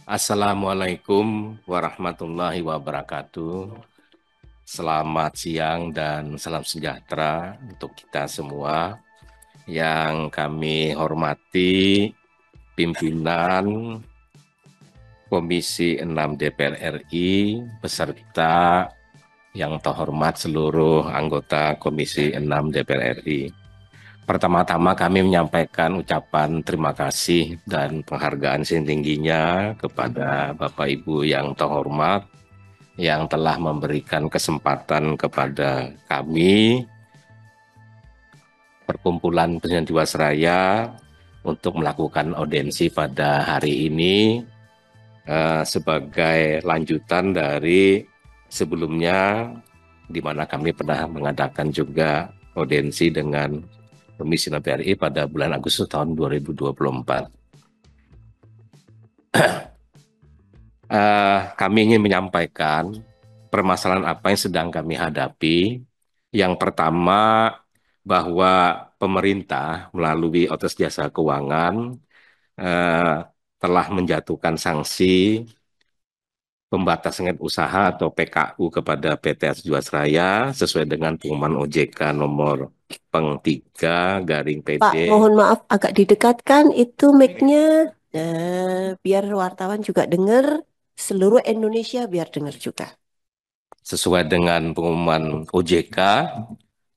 Assalamualaikum warahmatullahi wabarakatuh. Selamat siang dan salam sejahtera untuk kita semua. Yang kami hormati pimpinan Komisi 6 DPR RI beserta yang terhormat seluruh anggota Komisi 6 DPR RI. Pertama-tama kami menyampaikan ucapan terima kasih dan penghargaan setingginya kepada Bapak Ibu yang terhormat yang telah memberikan kesempatan kepada kami, Perkumpulan Pensiunan Jiwasraya, untuk melakukan audiensi pada hari ini sebagai lanjutan dari sebelumnya, di mana kami pernah mengadakan juga audiensi dengan Komisi 6 PRI pada bulan Agustus tahun 2024. Kami ingin menyampaikan permasalahan apa yang sedang kami hadapi. Yang pertama, bahwa pemerintah melalui Otoritas Jasa Keuangan eh, telah menjatuhkan sanksi pembatasan usaha atau PKU kepada PT Asuransi Jiwasraya sesuai dengan pengumuman OJK nomor Peng 3 garing PD. Pak, mohon maaf agak didekatkan itu mic-nya. Nah, biar wartawan juga dengar, seluruh Indonesia biar dengar juga. Sesuai dengan pengumuman OJK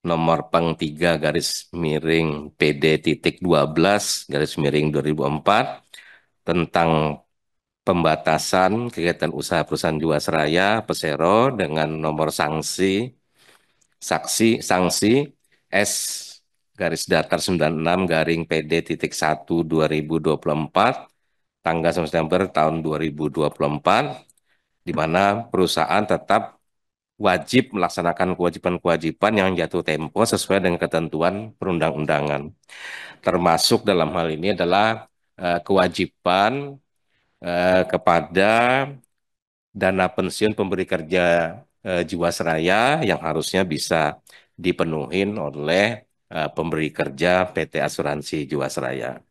nomor Peng 3 garis miring PD titik 12 garis miring 2004 tentang pembatasan kegiatan usaha perusahaan Jiwasraya Persero dengan nomor sanksi S garis datar 96 garing PD titik 1 2024 tanggal 9 September tahun 2024, di mana perusahaan tetap wajib melaksanakan kewajiban-kewajiban yang jatuh tempo sesuai dengan ketentuan perundang-undangan. Termasuk dalam hal ini adalah kewajiban kepada dana pensiun pemberi kerja Jiwasraya yang harusnya bisa dipenuhi oleh pemberi kerja PT Asuransi Jiwasraya.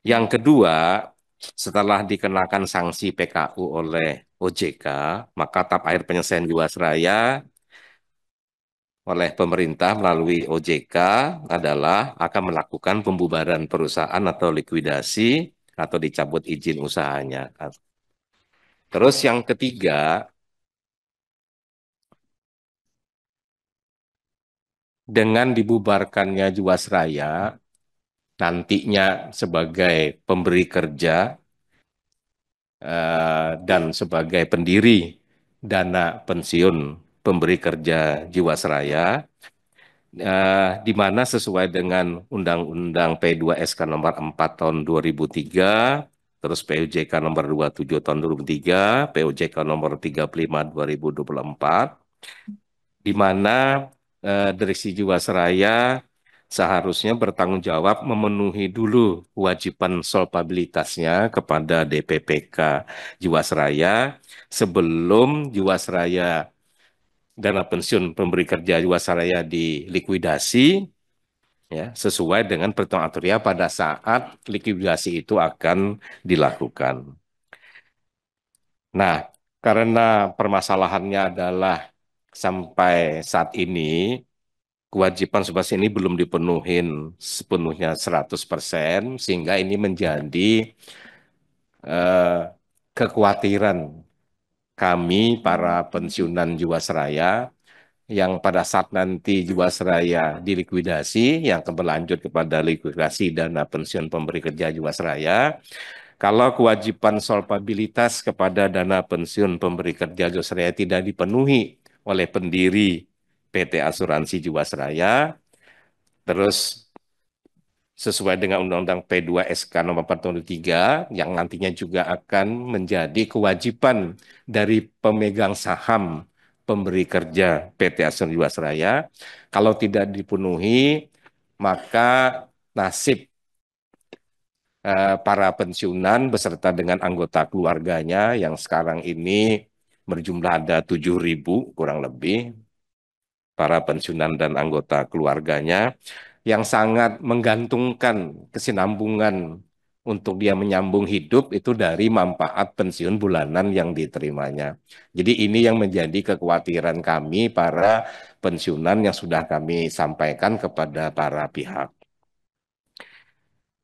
Yang kedua, setelah dikenakan sanksi PKU oleh OJK, maka tahap akhir penyelesaian Jiwasraya oleh pemerintah melalui OJK adalah akan melakukan pembubaran perusahaan atau likuidasi atau dicabut izin usahanya. Terus yang ketiga, dengan dibubarkannya Jiwasraya, nantinya sebagai pemberi kerja dan sebagai pendiri dana pensiun pemberi kerja Jiwasraya, di mana sesuai dengan Undang-Undang P2SK nomor 4 tahun 2003, terus PUJK nomor 27 tahun 2003, PUJK nomor 35 2024, di mana Direksi Jiwasraya seharusnya bertanggung jawab memenuhi dulu kewajiban solvabilitasnya kepada DPPK Jiwasraya sebelum Jiwasraya dana pensiun pemberi kerja Jiwasraya dilikuidasi, ya, sesuai dengan perhitungan aturia pada saat likuidasi itu akan dilakukan. Nah, karena permasalahannya adalah sampai saat ini kewajiban subsidi ini belum dipenuhi sepenuhnya 100%, sehingga ini menjadi eh, kekhawatiran kami para pensiunan Jiwasraya yang pada saat nanti Jiwasraya dilikuidasi, yang akan berlanjut kepada likuidasi dana pensiun pemberi kerja Jiwasraya, kalau kewajiban solvabilitas kepada dana pensiun pemberi kerja Jiwasraya tidak dipenuhi oleh pendiri PT Asuransi Jiwasraya, terus sesuai dengan Undang-Undang P2SK nomor 4 tahun 3 yang nantinya juga akan menjadi kewajiban dari pemegang saham pemberi kerja PT Asuransi Jiwasraya. Kalau tidak dipenuhi, maka nasib para pensiunan beserta dengan anggota keluarganya yang sekarang ini berjumlah ada 7.000 kurang lebih para pensiunan dan anggota keluarganya yang sangat menggantungkan kesinambungan untuk dia menyambung hidup itu dari manfaat pensiun bulanan yang diterimanya. Jadi ini yang menjadi kekhawatiran kami para pensiunan yang sudah kami sampaikan kepada para pihak.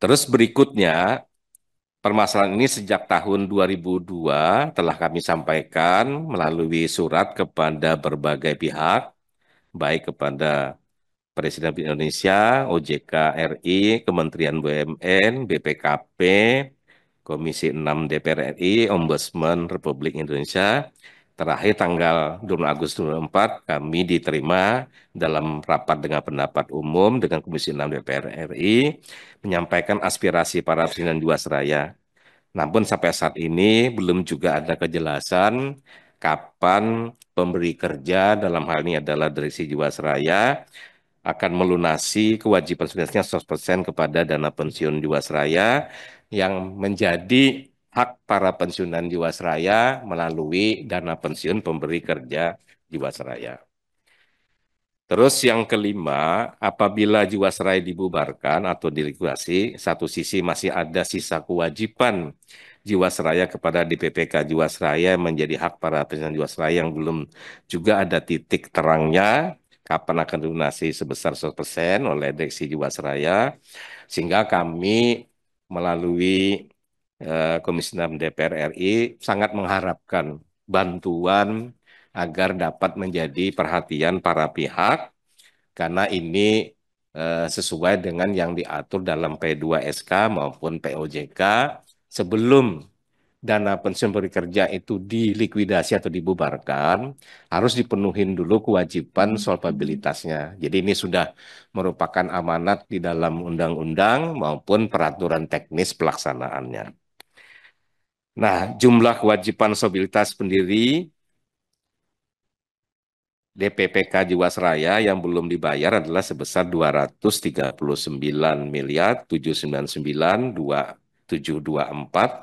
Terus berikutnya, permasalahan ini sejak tahun 2002 telah kami sampaikan melalui surat kepada berbagai pihak, baik kepada Presiden Republik Indonesia, OJK RI, Kementerian BUMN, BPKP, Komisi 6 DPR RI, Ombudsman Republik Indonesia. Terakhir tanggal 2 Agustus 2024 kami diterima dalam rapat dengan pendapat umum dengan Komisi 6 DPR RI menyampaikan aspirasi para pensiunan Jiwasraya. Namun sampai saat ini belum juga ada kejelasan kapan pemberi kerja dalam hal ini adalah Direksi Jiwasraya akan melunasi kewajiban sebenarnya 100% kepada dana pensiun Jiwasraya yang menjadi hak para pensiunan Jiwasraya melalui dana pensiun pemberi kerja Jiwasraya. Terus yang kelima, apabila Jiwasraya dibubarkan atau dilikuidasi, satu sisi masih ada sisa kewajiban Jiwasraya kepada DPPK Jiwasraya yang menjadi hak para pensiunan Jiwasraya yang belum juga ada titik terangnya kapan akan dilunasi sebesar 100% oleh Direksi Jiwasraya, sehingga kami melalui Komisi 6 DPR RI sangat mengharapkan bantuan agar dapat menjadi perhatian para pihak karena ini sesuai dengan yang diatur dalam P2SK maupun POJK sebelum dana pensiun pekerja itu dilikuidasi atau dibubarkan, harus dipenuhin dulu kewajiban solvabilitasnya. Jadi ini sudah merupakan amanat di dalam undang-undang maupun peraturan teknis pelaksanaannya. Nah, jumlah kewajiban solvabilitas pendiri DPPK Jiwasraya yang belum dibayar adalah sebesar 239 miliar 799,244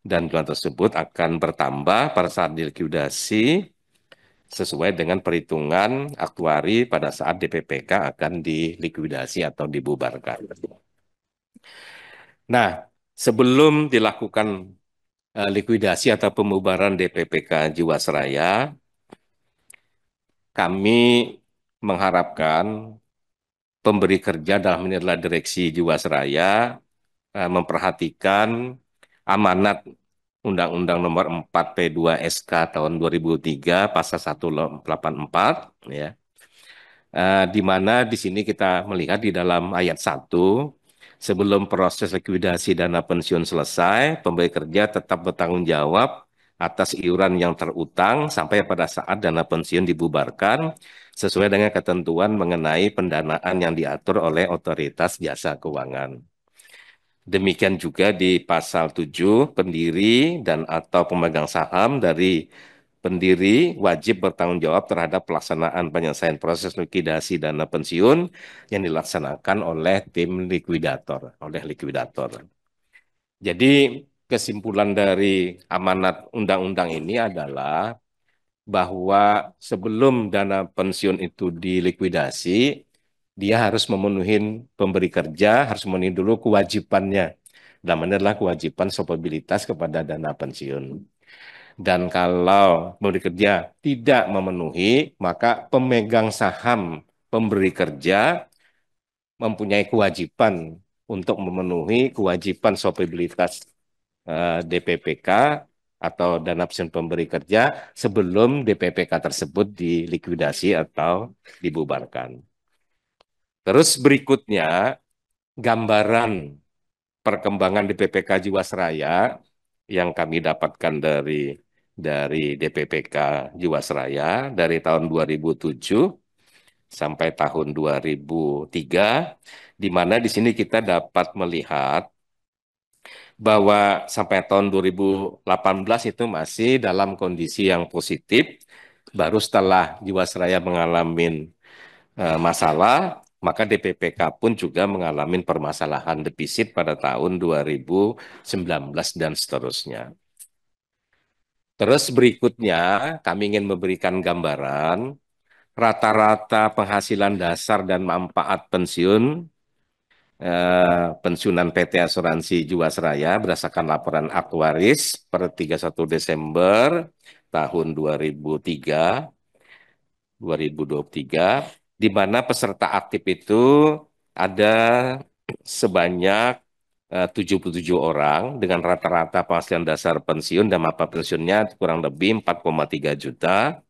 dan jumlah tersebut akan bertambah pada saat dilikuidasi sesuai dengan perhitungan aktuari pada saat DPPK akan dilikuidasi atau dibubarkan. Nah, sebelum dilakukan likuidasi atau pembubaran DPPK Jiwasraya, kami mengharapkan pemberi kerja dalam ini adalah Direksi Jiwasraya memperhatikan amanat Undang-Undang Nomor 4 P2SK tahun 2003 Pasal 184 ya. Di mana di sini kita melihat di dalam ayat 1 sebelum proses likuidasi dana pensiun selesai, pemberi kerja tetap bertanggung jawab atas iuran yang terutang sampai pada saat dana pensiun dibubarkan sesuai dengan ketentuan mengenai pendanaan yang diatur oleh Otoritas Jasa Keuangan. Demikian juga di pasal 7, pendiri dan atau pemegang saham dari pendiri wajib bertanggung jawab terhadap pelaksanaan penyelesaian proses likuidasi dana pensiun yang dilaksanakan oleh tim likuidator. Jadi kesimpulan dari amanat undang-undang ini adalah bahwa sebelum dana pensiun itu dilikuidasi, dia harus memenuhi pemberi kerja, harus memenuhi dulu kewajibannya. Namanya adalah kewajiban solvabilitas kepada dana pensiun. Dan kalau pemberi kerja tidak memenuhi, maka pemegang saham pemberi kerja mempunyai kewajiban untuk memenuhi kewajiban solvabilitas DPPK atau dana pensiun pemberi kerja sebelum DPPK tersebut dilikuidasi atau dibubarkan. Terus berikutnya, gambaran perkembangan DPPK Jiwasraya yang kami dapatkan dari DPPK Jiwasraya dari tahun 2007 sampai tahun 2003, di mana di sini kita dapat melihat bahwa sampai tahun 2018 itu masih dalam kondisi yang positif, baru setelah Jiwasraya mengalami masalah, maka DPPK pun juga mengalami permasalahan defisit pada tahun 2019 dan seterusnya. Terus berikutnya, kami ingin memberikan gambaran rata-rata penghasilan dasar dan manfaat pensiun pensiunan PT Asuransi Jiwasraya berdasarkan laporan aktuaris per 31 Desember tahun 2023, di mana peserta aktif itu ada sebanyak 77 orang dengan rata-rata penghasilan dasar pensiun dan masa pensiunnya kurang lebih 4,3 juta.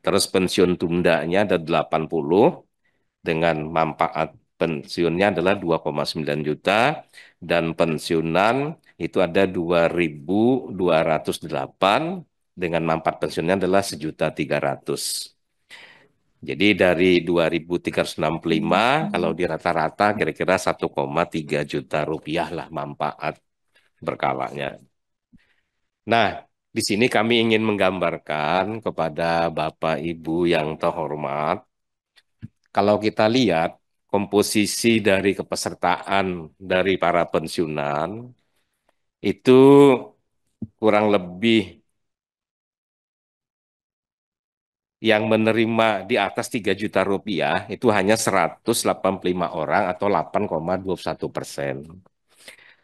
Terus pensiun tundanya ada 80 dengan manfaat pensiunnya adalah 2,9 juta dan pensiunan itu ada 2.208 dengan manfaat pensiunnya adalah 1.300.000. Jadi dari 2.365 kalau di rata-rata kira-kira 1,3 juta rupiah lah manfaat berkalanya. Nah, di sini kami ingin menggambarkan kepada Bapak Ibu yang terhormat, kalau kita lihat komposisi dari kepesertaan dari para pensiunan itu kurang lebih yang menerima di atas 3 juta rupiah itu hanya 185 orang atau 8,21%.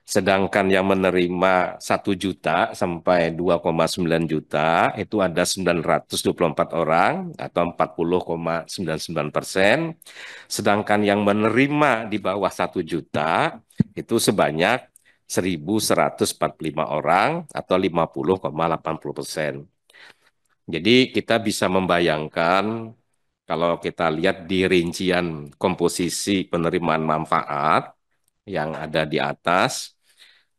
Sedangkan yang menerima 1 juta sampai 2,9 juta itu ada 924 orang atau 40,99%. Sedangkan yang menerima di bawah 1 juta itu sebanyak 1.145 orang atau 50,80%. Jadi kita bisa membayangkan kalau kita lihat di rincian komposisi penerimaan manfaat yang ada di atas,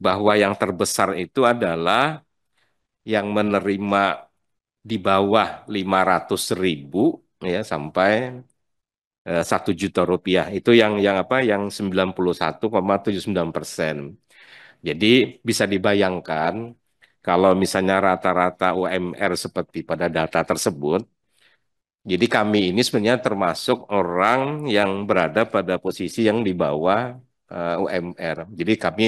bahwa yang terbesar itu adalah yang menerima di bawah 500.000 ya sampai 1 juta rupiah. Itu yang apa? Yang 91,79%. Jadi bisa dibayangkan kalau misalnya rata-rata UMR seperti pada data tersebut, jadi kami ini sebenarnya termasuk orang yang berada pada posisi yang di bawah UMR. Jadi kami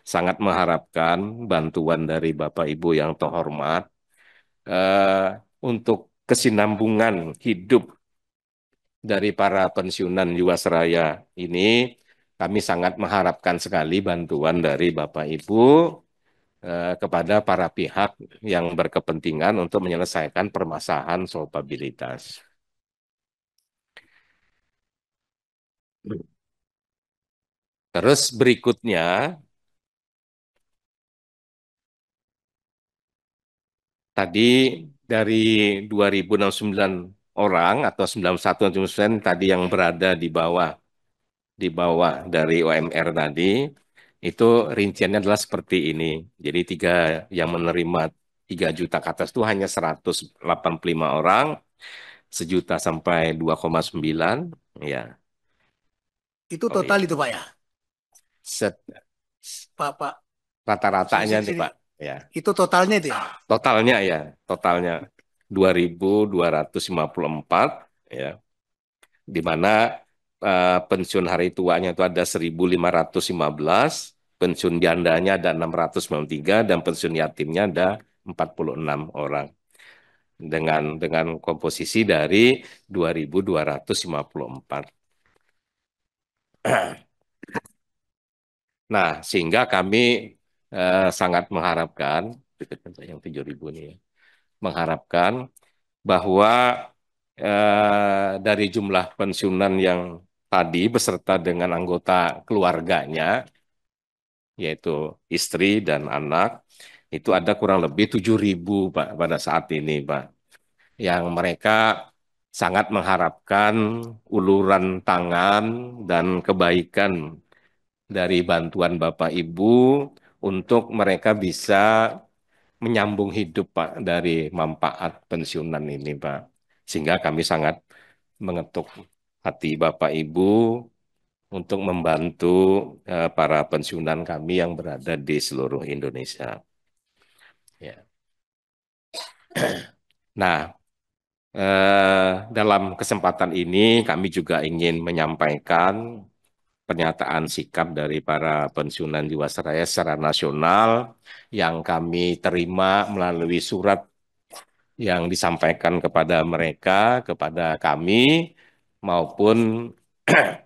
sangat mengharapkan bantuan dari Bapak Ibu yang terhormat eh, untuk kesinambungan hidup dari para pensiunan Jiwasraya ini. Kami sangat mengharapkan sekali bantuan dari Bapak Ibu kepada para pihak yang berkepentingan untuk menyelesaikan permasalahan solvabilitas. Terus berikutnya, tadi dari 2.069 orang atau 91,9% tadi yang berada di bawah dari OMR tadi, itu rinciannya adalah seperti ini. Jadi yang menerima 3 juta ke atas itu hanya 185 orang, 1 juta sampai 2,9, ya. Itu Oh total iya. itu Pak ya? Set, Pak, sini, rata-ratanya sini, nih sini. Pak, ya. Itu totalnya itu ya? Totalnya 2.254 ya, di mana pensiun hari tuanya itu ada 1.515, pensiun jandanya ada 693 dan pensiun yatimnya ada 46 orang dengan komposisi dari 2.254. Nah, sehingga kami sangat mengharapkan yang 7.000 ini ya, mengharapkan bahwa dari jumlah pensiunan yang tadi beserta dengan anggota keluarganya, yaitu istri dan anak, itu ada kurang lebih 7.000 Pak pada saat ini Pak, yang mereka sangat mengharapkan uluran tangan dan kebaikan dari bantuan Bapak Ibu untuk mereka bisa menyambung hidup Pak dari manfaat pensiunan ini Pak. Sehingga kami sangat mengetuk hati Bapak Ibu untuk membantu para pensiunan kami yang berada di seluruh Indonesia. Ya. Nah, dalam kesempatan ini kami juga ingin menyampaikan pernyataan sikap dari para pensiunan Jiwasraya secara nasional yang kami terima melalui surat yang disampaikan kepada mereka, kepada kami, maupun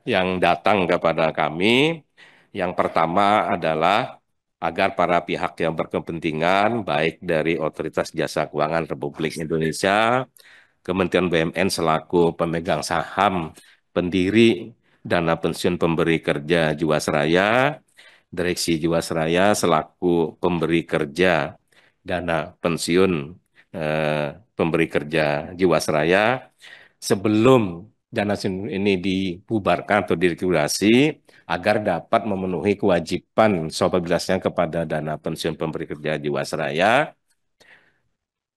yang datang kepada kami, Yang pertama adalah agar para pihak yang berkepentingan, baik dari Otoritas Jasa Keuangan Republik Indonesia, Kementerian BUMN selaku pemegang saham pendiri dana pensiun pemberi kerja Jiwasraya, Direksi Jiwasraya selaku pemberi kerja dana pensiun pemberi kerja Jiwasraya, sebelum dana pensiun ini dibubarkan atau dilikuidasi, agar dapat memenuhi kewajiban solvabilitasnya kepada dana pensiun pemberi kerja Jiwasraya.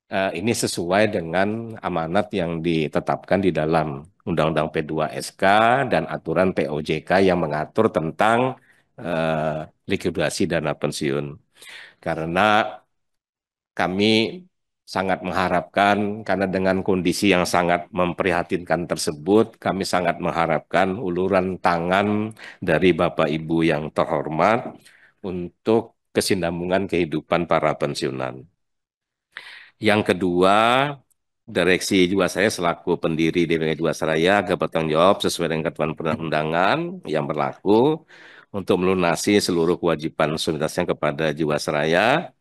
Ini sesuai dengan amanat yang ditetapkan di dalam Undang-Undang P2SK dan aturan POJK yang mengatur tentang likuidasi dana pensiun. Karena kami sangat mengharapkan, karena dengan kondisi yang sangat memprihatinkan tersebut, kami sangat mengharapkan uluran tangan dari Bapak Ibu yang terhormat untuk kesinambungan kehidupan para pensiunan. Yang kedua, Direksi Jiwasraya selaku pendiri DPP Jiwasraya agar bertanggung jawab sesuai dengan ketentuan perundangan yang berlaku untuk melunasi seluruh kewajiban solidaritasnya kepada Jiwasraya,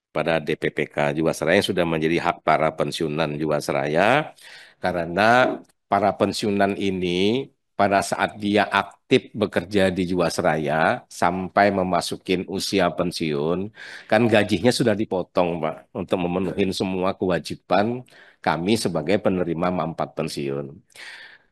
pada DPPK Jiwasraya yang sudah menjadi hak para pensiunan Jiwasraya, karena para pensiunan ini pada saat dia aktif bekerja di Jiwasraya sampai memasukin usia pensiun, kan gajinya sudah dipotong, Pak, untuk memenuhi semua kewajiban kami sebagai penerima manfaat pensiun.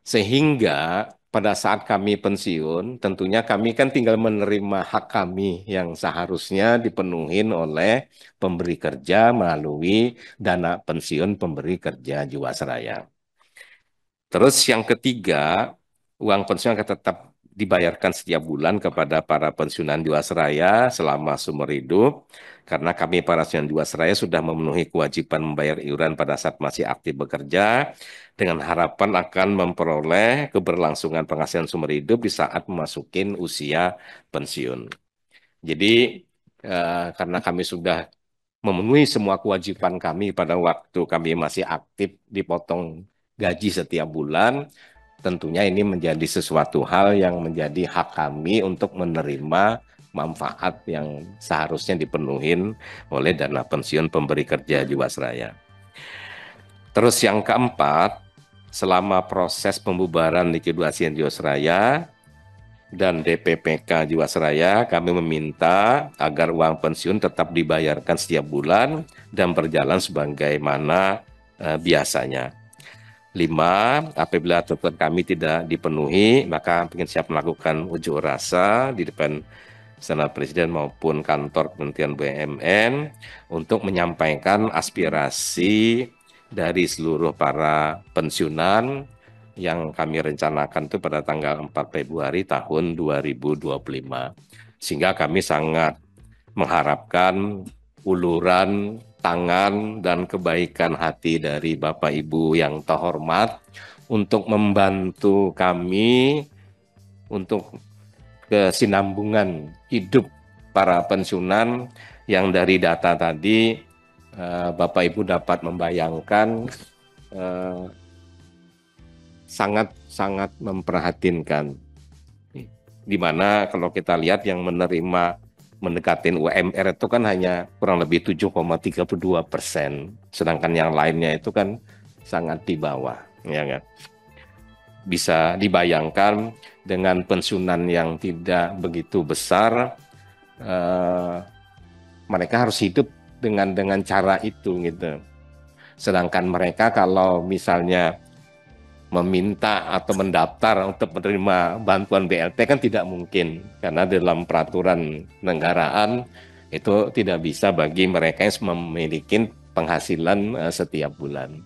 Sehingga pada saat kami pensiun, tentunya kami kan tinggal menerima hak kami yang seharusnya dipenuhi oleh pemberi kerja melalui dana pensiun pemberi kerja Jiwasraya. Terus yang ketiga, uang pensiun akan tetap dibayarkan setiap bulan kepada para pensiunan Jiwasraya selama seumur hidup, karena kami para pensiunan Jiwasraya sudah memenuhi kewajiban membayar iuran pada saat masih aktif bekerja, dengan harapan akan memperoleh keberlangsungan penghasilan seumur hidup di saat memasukin usia pensiun. Jadi, karena kami sudah memenuhi semua kewajiban kami pada waktu kami masih aktif dipotong gaji setiap bulan, tentunya ini menjadi sesuatu hal yang menjadi hak kami untuk menerima manfaat yang seharusnya dipenuhi oleh dana pensiun pemberi kerja Jiwasraya. Terus yang keempat, selama proses pembubaran likuidasi Jiwasraya dan DPPK Jiwasraya, kami meminta agar uang pensiun tetap dibayarkan setiap bulan dan berjalan sebagaimana biasanya. 5, apabila tuntutan kami tidak dipenuhi, maka ingin siap melakukan unjuk rasa di depan Istana Presiden maupun kantor Kementerian BUMN untuk menyampaikan aspirasi dari seluruh para pensiunan yang kami rencanakan itu pada tanggal 4 Februari tahun 2025. Sehingga kami sangat mengharapkan uluran tangan dan kebaikan hati dari Bapak Ibu yang terhormat untuk membantu kami untuk kesinambungan hidup para pensiunan yang dari data tadi Bapak Ibu dapat membayangkan sangat memprihatinkan. Di mana kalau kita lihat yang menerima mendekatin UMR itu kan hanya kurang lebih 7,32%, sedangkan yang lainnya itu kan sangat di bawah, ya kan? Bisa dibayangkan dengan pensiunan yang tidak begitu besar, mereka harus hidup dengan cara itu gitu. Sedangkan mereka kalau misalnya meminta atau mendaftar untuk menerima bantuan BLT kan tidak mungkin, karena dalam peraturan negaraan itu tidak bisa bagi mereka yang memiliki penghasilan setiap bulan.